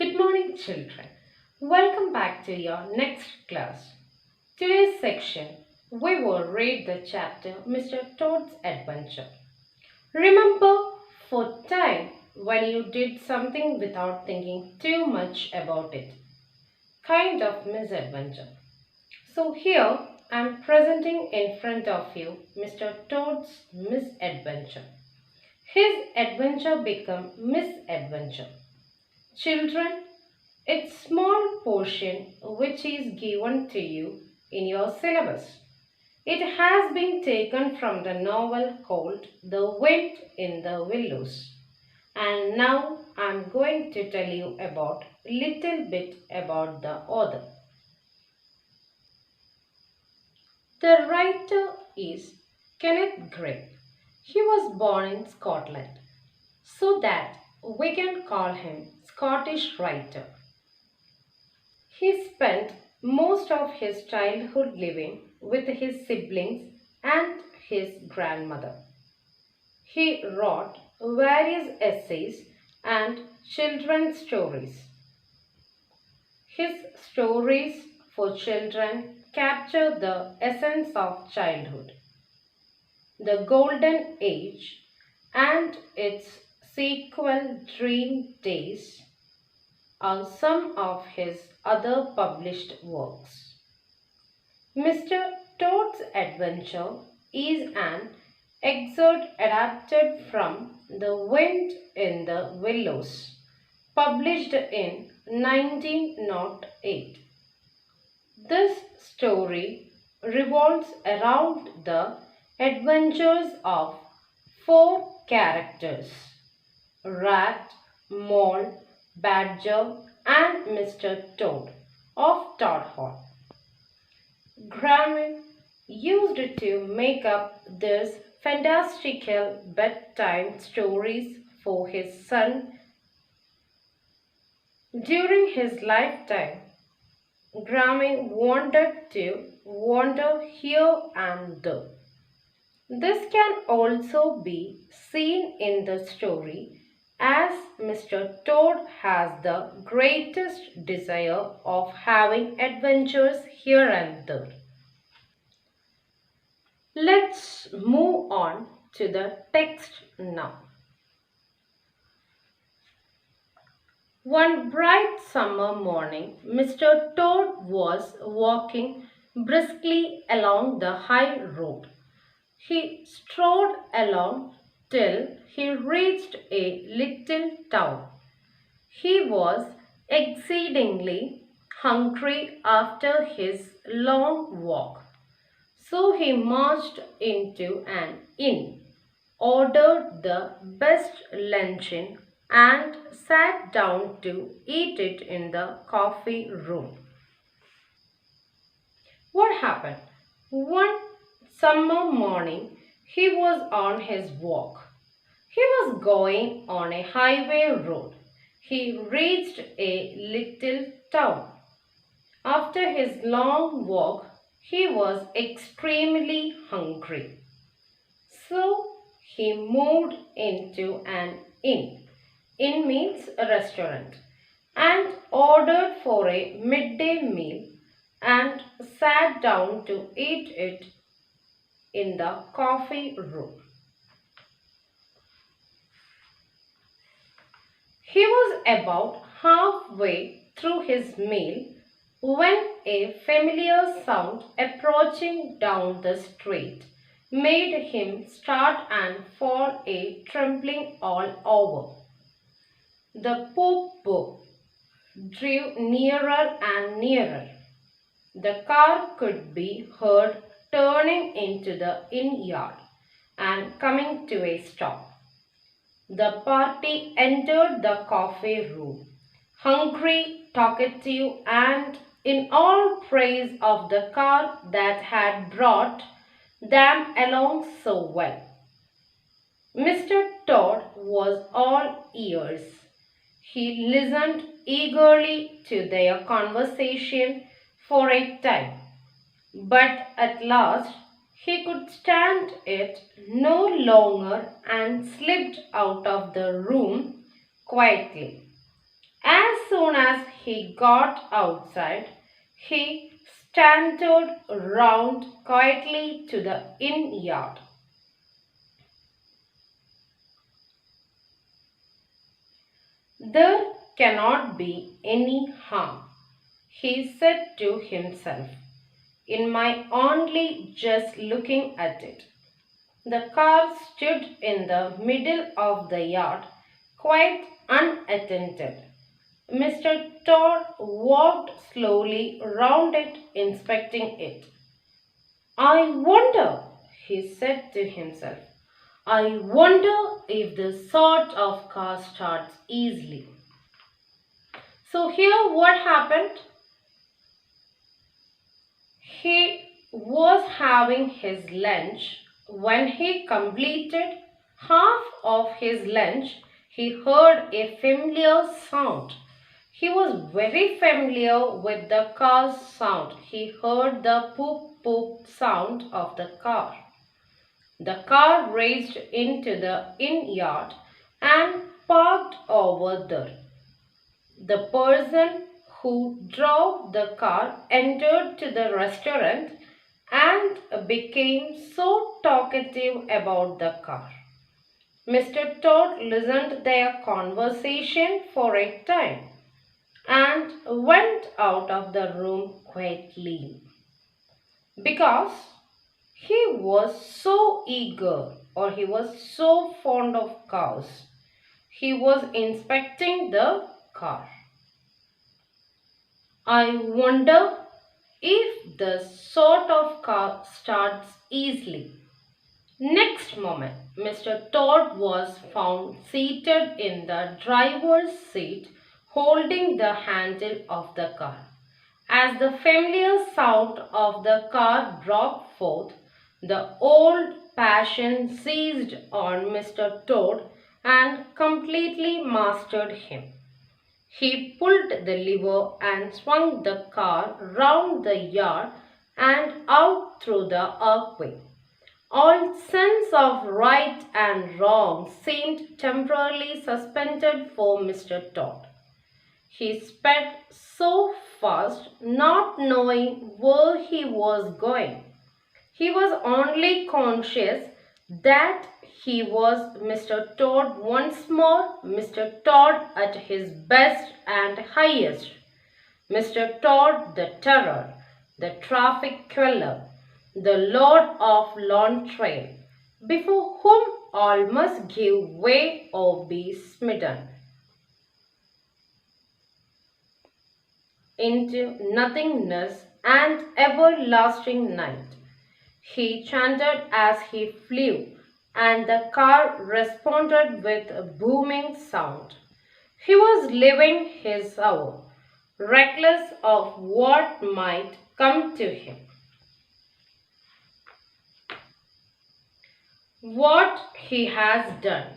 Good morning, children. Welcome back to your next class. Today's section, we will read the chapter Mr. Toad's Adventure. Remember for time when you did something without thinking too much about it. Kind of misadventure. So here I am presenting in front of you Mr. Toad's misadventure. His adventure become misadventure. Children, it's small portion which is given to you in your syllabus. It has been taken from the novel called The Wind in the Willows. And now I'm going to tell you about little bit about the author. The writer is Kenneth Gray. He was born in Scotland, so that we can call him Scottish writer. He spent most of his childhood living with his siblings and his grandmother. He wrote various essays and children's stories. His stories for children capture the essence of childhood, the golden age, and its sequel, Dream Days, are some of his other published works. Mr. Toad's Adventure is an excerpt adapted from The Wind in the Willows, published in 1908. This story revolves around the adventures of four characters: Rat, Mole, Badger, and Mr. Toad of Toad Hall. Greatmen used to make up these fantastical bedtime stories for his son during his lifetime. Greatmen wanted to wander here and there. This can also be seen in the story as Mr. Toad has the greatest desire of having adventures here and there. Let's move on to the text now. One bright summer morning, Mr. Toad was walking briskly along the high road. He strode along till he reached a little town. He was exceedingly hungry after his long walk, so he marched into an inn, ordered the best luncheon, and sat down to eat it in the coffee room. What happened? One summer morning, he was on his walk. He was going on a highway road. He reached a little town. After his long walk, he was extremely hungry. So he moved into an inn. Inn means a restaurant, and ordered for a midday meal and sat down to eat it in the coffee room. He was about halfway through his meal when a familiar sound approaching down the street made him start and fall a trembling all over. The poop drew nearer and nearer. The car could be heard turning into the inn yard and coming to a stop. The party entered the coffee room, hungry, talkative, and in all praise of the car that had brought them along so well. Mr. Todd was all ears. He listened eagerly to their conversation for a time, but at last he could stand it no longer and slipped out of the room quietly. As soon as he got outside, he cantered round quietly to the inn yard. There cannot be any harm, he said to himself, in my only just looking at it. The car stood in the middle of the yard, quite unattended. Mr. Todd walked slowly round it, inspecting it. I wonder, he said to himself, I wonder if this sort of car starts easily. So here what happened? He was having his lunch. When he completed half of his lunch, he heard a familiar sound. He was very familiar with the car's sound. He heard the poop poop sound of the car. The car raced into the inn yard and parked over there. The person who drove the car entered to the restaurant and became so talkative about the car. Mr. Todd listened their conversation for a time and went out of the room quietly because he was so eager or he was so fond of cows. He was inspecting the car. I wonder if this sort of car starts easily. Next moment, Mr. Todd was found seated in the driver's seat holding the handle of the car. As the familiar sound of the car broke forth, the old passion seized on Mr. Todd and completely mastered him. He pulled the lever and swung the car round the yard and out through the archway. All sense of right and wrong seemed temporarily suspended for Mr. Todd. He sped so fast, not knowing where he was going. He was only conscious that he was Mr. Todd once more, Mr. Todd at his best and highest. Mr. Todd the terror, the traffic queller, the lord of Lone Trail, before whom all must give way or be smitten into nothingness and everlasting night. He chanted as he flew, and the car responded with a booming sound. He was living his hour, reckless of what might come to him. What he has done.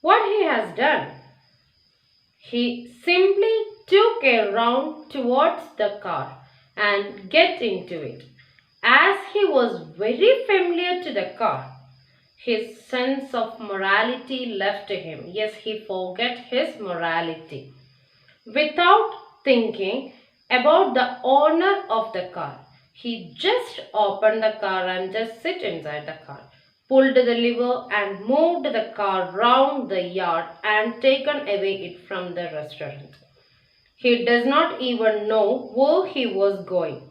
What he has done? He simply took a round towards the car and get into it. As he was very familiar to the car, his sense of morality left him. Yes, he forgot his morality. Without thinking about the owner of the car, he just opened the car and just sit inside the car, pulled the lever and moved the car round the yard and taken away it from the restaurant. He does not even know where he was going.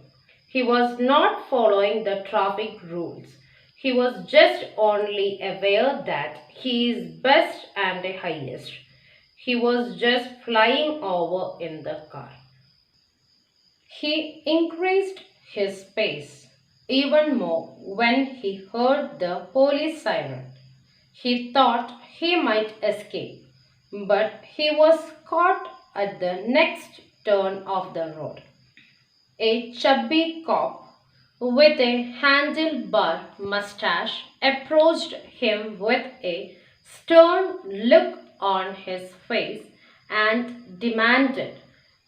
He was not following the traffic rules. He was just only aware that he is best and highest. He was just flying over in the car. He increased his pace even more when he heard the police siren. He thought he might escape, but he was caught at the next turn of the road. A chubby cop with a handlebar mustache approached him with a stern look on his face and demanded,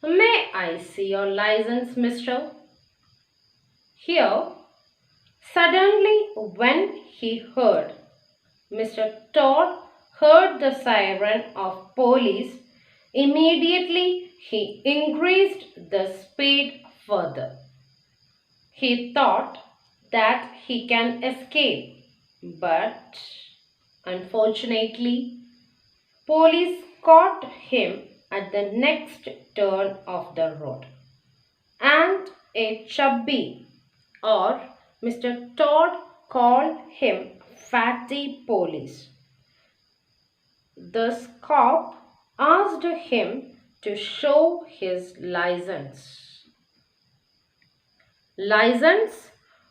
May I see your license, mister? Here, suddenly, when he heard, Mr. Todd heard the siren of police. Immediately he increased the speed further. He thought that he can escape, but unfortunately, police caught him at the next turn of the road. And a chubby, or Mr. Todd called him Fatty Police. The cop asked him to show his license. License?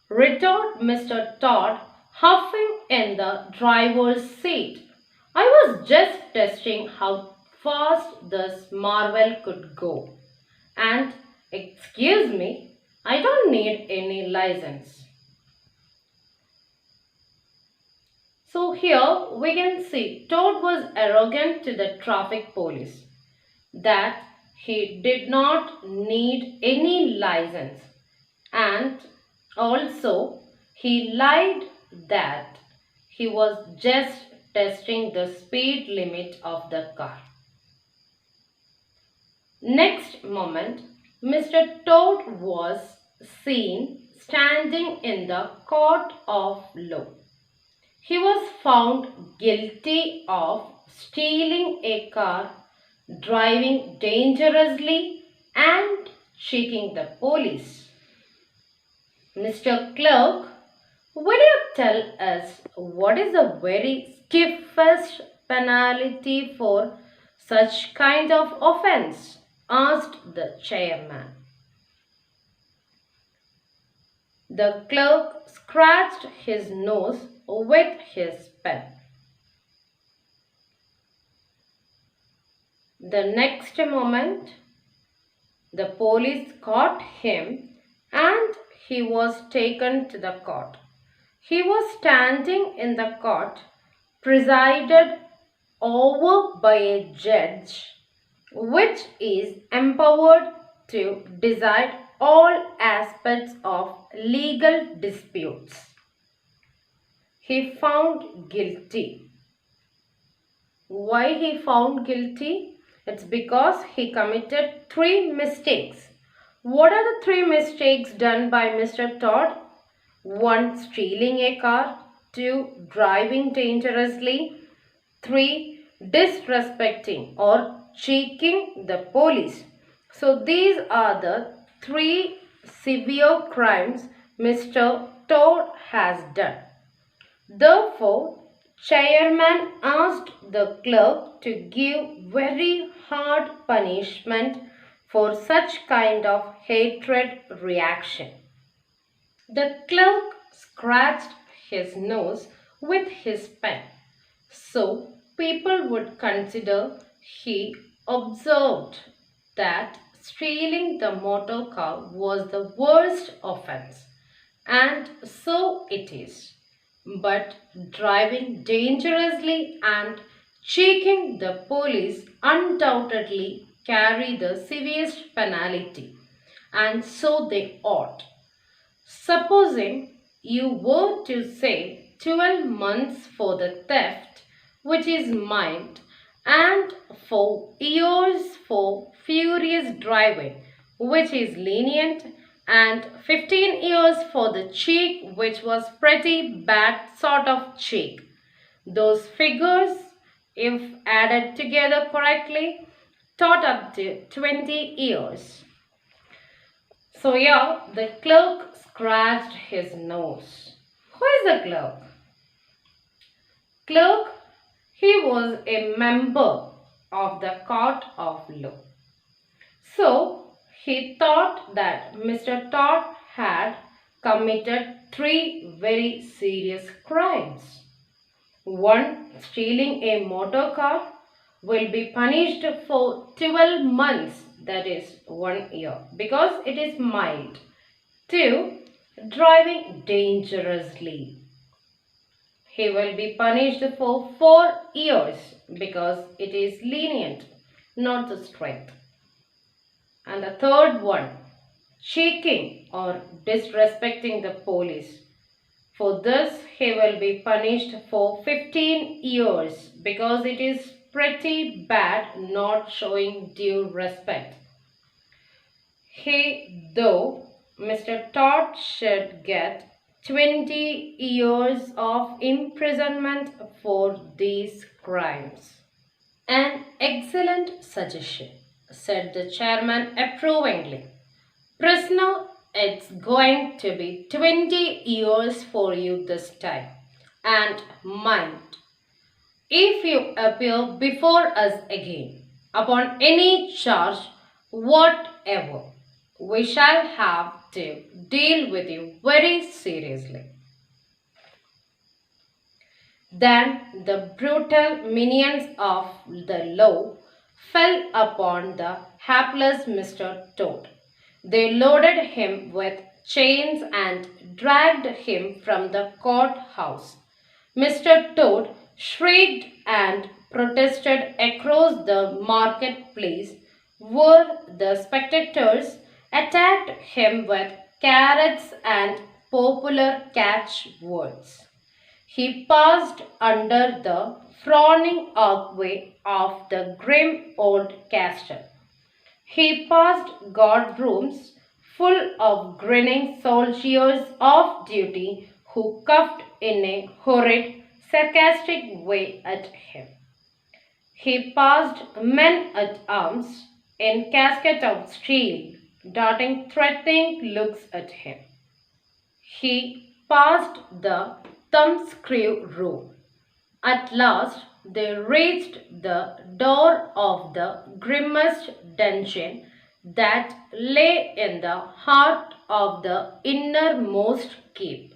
Retorted Mr. Todd, huffing in the driver's seat. I was just testing how fast this marvel could go. And, excuse me, I don't need any license. So here we can see Toad was arrogant to the traffic police that he did not need any license, and also he lied that he was just testing the speed limit of the car. Next moment, Mr. Toad was seen standing in the court of law. He was found guilty of stealing a car, driving dangerously, and cheating the police. Mr. Clerk, will you tell us what is the very stiffest penalty for such kind of offence? Asked the chairman. The clerk scratched his nose with his pen. The next moment, the police caught him and he was taken to the court. He was standing in the court, presided over by a judge, which is empowered to decide all aspects of legal disputes. He found guilty. Why he found guilty? It's because he committed 3 mistakes. What are the 3 mistakes done by Mr. Todd? 1. Stealing a car. 2. Driving dangerously. 3. Disrespecting or cheating the police. So these are the 3 severe crimes Mr. Todd has done. Therefore, chairman asked the clerk to give very hard punishment for such kind of hatred reaction. The clerk scratched his nose with his pen, so people would consider he observed that stealing the motor car was the worst offence, and so it is. But driving dangerously and cheating the police undoubtedly carry the severest penalty, and so they ought. Supposing you were to say 12 months for the theft, which is mild, and for years for furious driving, which is lenient, and 15 years for the cheek, which was pretty bad sort of cheek. Those figures, if added together correctly, tot up to 20 years. So yeah, the clerk scratched his nose. Who is the clerk? Clerk, he was a member of the court of law. So he thought that Mr. Todd had committed 3 very serious crimes. 1. Stealing a motor car will be punished for 12 months, that is 1 year, because it is mild. 2. Driving dangerously. He will be punished for 4 years because it is lenient, not the strict. And the third one, cheating or disrespecting the police. For this, he will be punished for 15 years because it is pretty bad not showing due respect. Though Mr. Todd should get 20 years of imprisonment for these crimes. An excellent suggestion, said the chairman approvingly. Prisoner, it's going to be 20 years for you this time. And mind, if you appear before us again upon any charge whatever, we shall have to deal with you very seriously. Then the brutal minions of the law fell upon the hapless Mr. Toad. They loaded him with chains and dragged him from the courthouse. Mr. Toad shrieked and protested across the marketplace, where the spectators attacked him with carrots and popular catchwords. He passed under the frowning archway of the grim old castle. He passed guardrooms full of grinning soldiers off duty who coughed in a horrid, sarcastic way at him. He passed men at arms in casket of steel, darting threatening looks at him. He passed the thumbscrew room. At last they reached the door of the grimmest dungeon that lay in the heart of the innermost keep.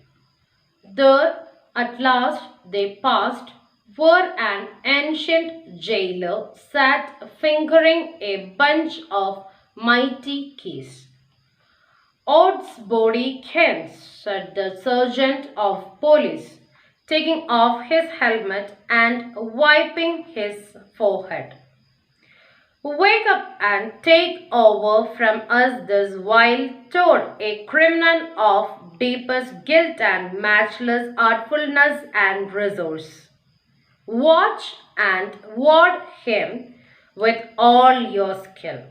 There at last they passed where an ancient jailer sat fingering a bunch of mighty keys. "Odds body Kens," said the sergeant of police, taking off his helmet and wiping his forehead. "Wake up and take over from us this vile toad, a criminal of deepest guilt and matchless artfulness and resource. Watch and ward him with all your skill."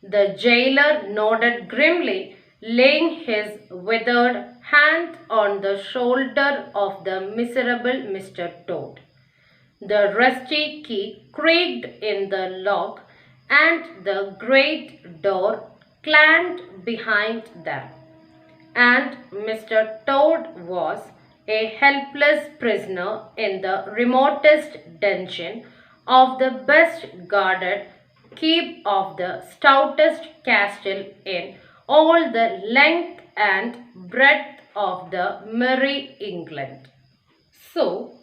The jailer nodded grimly, laying his withered hand on the shoulder of the miserable Mr. Toad. The rusty key creaked in the lock, and the great door clanged behind them. And Mr. Toad was a helpless prisoner in the remotest dungeon of the best guarded keep of the stoutest castle in all the length and breadth of the merry England. So,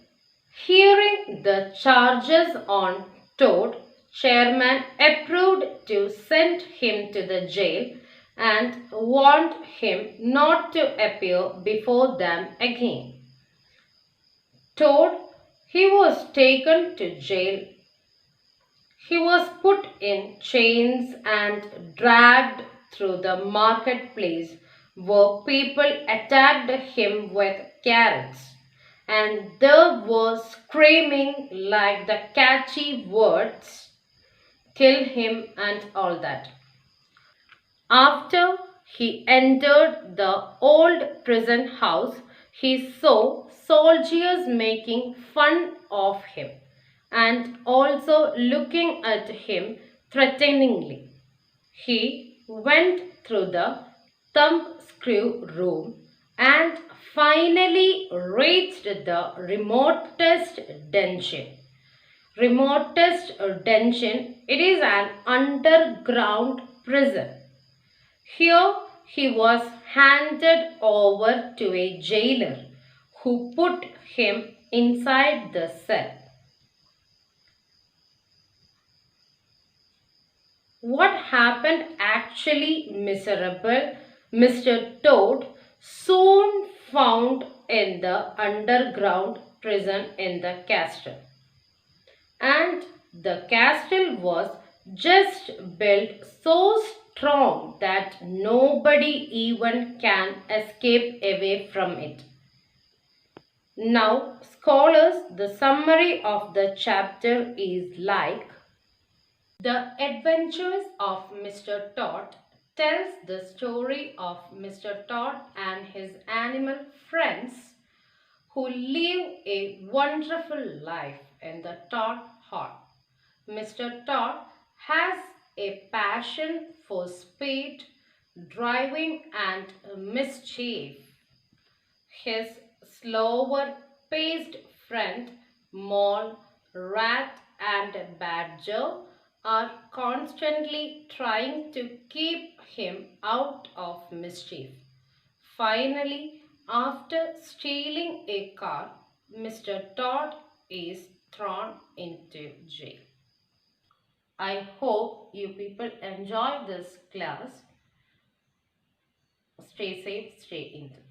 hearing the charges on Toad, chairman approved to send him to the jail and warned him not to appear before them again. Toad, he was taken to jail. He was put in chains and dragged through the marketplace, where people attacked him with carrots, and there was screaming like the catchy words, "Kill him," and all that. After he entered the old prison house, he saw soldiers making fun of him and also looking at him threateningly. He went through the thumbscrew room and finally reached the remotest dungeon. Remotest dungeon, it is an underground prison. Here he was handed over to a jailer who put him inside the cell. What happened actually, miserable Mr. Toad soon found in the underground prison in the castle. And the castle was just built so strong that nobody even can escape away from it. Now, scholars, the summary of the chapter is like: The Adventures of Mr. Todd tells the story of Mr. Todd and his animal friends who live a wonderful life in the Todd Hall. Mr. Todd has a passion for speed, driving, and mischief. His slower paced friend, Mole, Rat, and Badger are constantly trying to keep him out of mischief. Finally, after stealing a car, Mr. Todd is thrown into jail. I hope you people enjoy this class. Stay safe, stay in.